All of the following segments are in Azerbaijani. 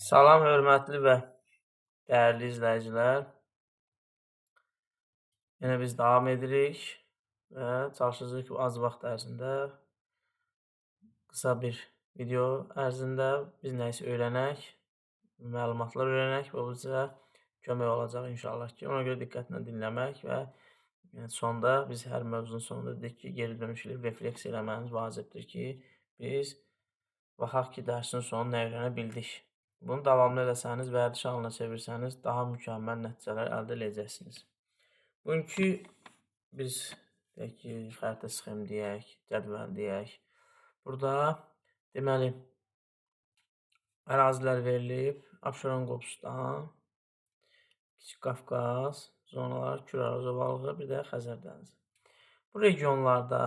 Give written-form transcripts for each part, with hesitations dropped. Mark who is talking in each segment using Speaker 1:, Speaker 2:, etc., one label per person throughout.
Speaker 1: Salam, hörmətli və dəyərli izləyicilər. Yenə biz davam edirik və çalışacağıq ki, az vaxt ərzində, qısa bir video ərzində biz nəyisə öyrənək, məlumatlar öyrənək və bu bizə kömək olacaq inşallah ki, ona görə diqqətlə dinləmək və sonda biz hər mövzunun sonunda dedik ki, geri dönüş edib refleks eləməniz vacibdir ki, biz baxaq ki, dərsin sonu nə öyrənə bildik. Bunu davamlı eləsəniz, vərdiş halına çevirsəniz, daha mükəmməl nəticələr əldə edəcəksiniz. Bugünkü biz deyək ki, xəritə sxem deyək, cədvəl deyək. Burada deməli ərazilər verilib. Abşeron Qobustan, Kiçik Qafqaz, zonalar, Kür-Araz ovalığı, bir də Xəzər dənizi. Bu regionlarda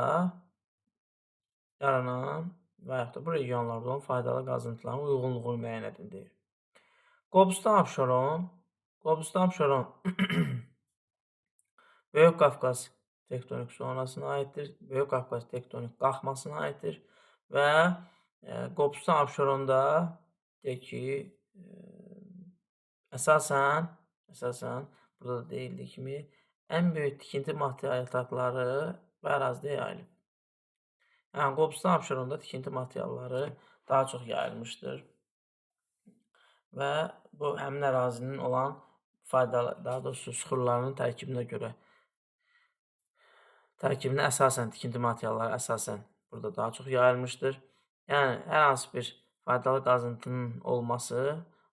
Speaker 1: yaranan və yaxud da bu regionlarda olan faydalı qazıntıların uyğunluğu müəyyən edilir. Qobustan Abşeron Böyük Qafqaz tektonik zonasına aiddir. Böyük Qafqaz tektonik qalxmasına aiddir və Qobustan Abşeronda deyək ki, əsasən burada da deyildiyi kimi ən böyük tikinti material yataqları və ərazidə yayılıb. Yəni Qobustan Abşeronda tikinti materialları daha çox yayılmışdır və bu həmin ərazinin olan faydalı, daha doğrusu süxurlarının tərkibinə əsasən tikinti materialları əsasən burada daha çox yayılmışdır. Yəni hər hansı bir faydalı qazıntının olması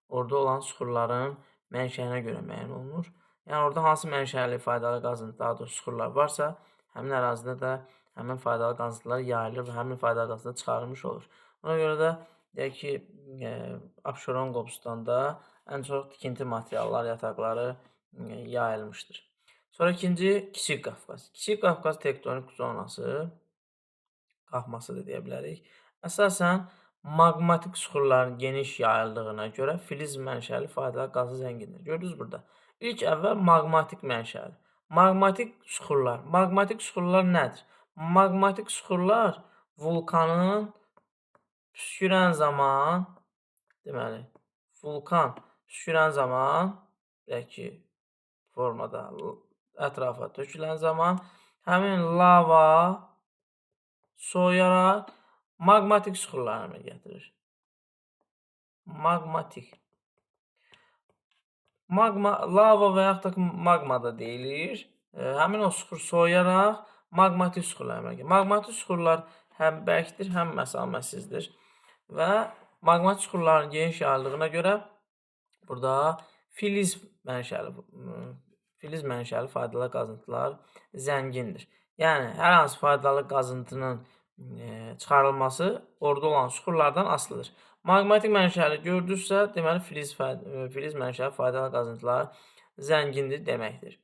Speaker 1: orada olan süxurların mənşəyinə görə müəyyən olunur. Yəni orada hansı mənşəli faydalı qazıntı, daha doğrusu süxurlar varsa, həmin ərazidə də həmin faydalı qazıntılar yayılır və həmin faydalı qazıntı çıxarılmış olur. Ona görə də deyək ki, Abşeron Qobustanda ən çox tikinti materiallar, yataqları yayılmışdır. Sonra ikinci Kiçik Qafqaz. Kiçik Qafqaz tektonik zonası, qalxması da deyə bilərik. Əsasən maqmatik süxurların geniş yayıldığına görə filiz mənşəli faydalı qazı zəngindir. Gördünüz burada. İlk əvvəl maqmatik mənşəli. Maqmatik süxurlar nədir? Maqmatik süxurlar vulkanın püskürən zaman, deməli, vulkan püskürən zaman, deyək ki, formada ətrafa tökülən zaman həmin lava soyuyaraq maqmatik süxurlar əmələ gətirir. Lava və yaxud da maqma da deyilir. Həmin o süxur soyuyaraq maqmatik süxurlar əmələ gətirir. Maqmatik süxurlar həm bərkdir, həm məsaməsizdir və maqmatik süxurların geniş yayıldığına görə burada filiz mənşəli faydalı qazıntılar zəngindir. Yəni, hər hansı faydalı qazıntının çıxarılması orada olan süxurlardan asılıdır. Maqmatik mənşəli gördünüzsə, deməli, filiz mənşəli faydalı qazıntılar zəngindir deməkdir.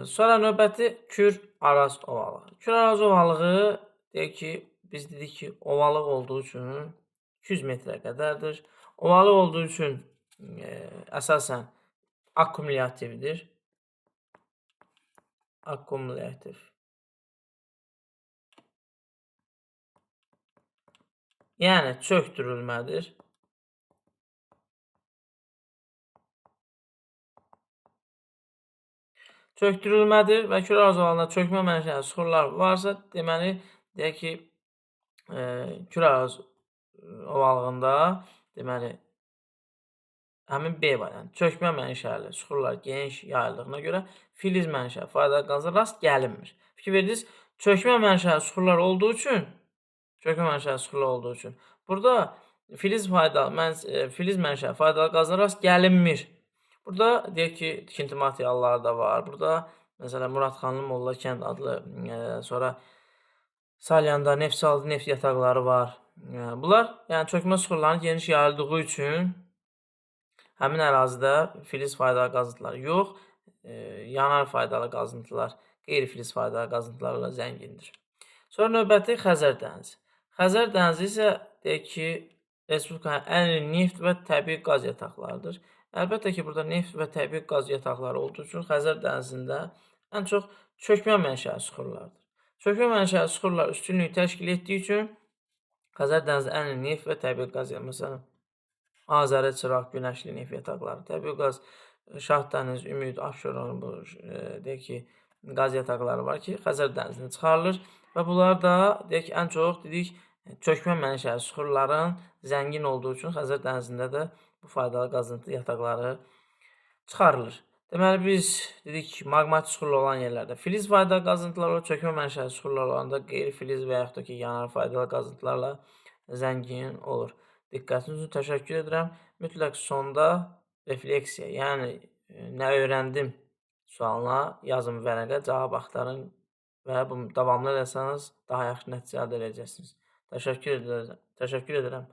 Speaker 1: Sonra növbəti Kür-Araz ovalığı. Kür-Araz ovalığı, deyək ki, biz dedik ki, ovalıq olduğu üçün 200 metrə qədərdir. Ovalıq olduğu üçün əsasən akkumulyativdir. Yəni, çöktürülmədir. Çöktürülmədir və Kür-Araz ovalığında çökmə mənşəli süxurlar varsa, deməli, deyək ki, Kür-Araz ovalığında, deməli, həmin B variantı, çökmə mənşəli süxurlar geniş yayıldığına görə filiz mənşəli faydalı qazıntılara rast gəlinmir. Fikir verdiniz, çökmə mənşəli süxurlar olduğu üçün burada filiz mənşəli faydalı qazıntılara rast gəlinmir. Burada deyək ki, tikinti materialları da var. Burada məsələn Muradxanlı Molla kənd adlı, sonra Salyanda neft yataqları var. Bunlar yəni çökmə süxurlarının geniş yayıldığı üçün həmin ərazidə filiz faydalı qazıntılar yox, yanar faydalı qazıntılar, qeyri-filiz faydalı qazıntılarla zəngindir. Sonra növbəti Xəzər dənizi. Xəzər dənizi isə deyək ki, Respublikanın ən iri neft və təbii qaz yataqlarıdır. Əlbəttə ki, burada neft və təbii qaz yataqları olduğu üçün Xəzər dənizində ən çox çökmə mənşəli süxurlardır. Çökmə mənşəli süxurlar üstünlüyü təşkil etdiyi üçün Xəzər dənizində ən iri neft və təbii qaz yataqları, məsələn, Azəri, Çıraq, Günəşli neft yataqları, təbii qaz, Şah dəniz, Ümid, Abşeron, bu deyək ki, qaz yataqları var ki, Xəzər dənizinə çıxarılır və bunlar da deyək ki, ən çox dedik çökmə mənşəli süxurların zəngin olduğu üçün Xəzər dənizində də bu faydalı qazıntı yataqları çıxarılır. Deməli, biz dedik ki, maqmatik süxurlu olan yerlərdə filiz faydalı qazıntılar olur, çökmə mənşəli süxurlar olanda qeyri-filiz və yaxud da ki, yanar faydalı qazıntılarla zəngin olur. Diqqətiniz üçün təşəkkür edirəm. Mütləq sonda refleksiya, yəni nə öyrəndim sualına yazın vərəqə, cavab axtarın və bunu davamlı eləsəniz daha yaxşı nəticə əldə edəcəksiniz. Təşəkkür edirəm.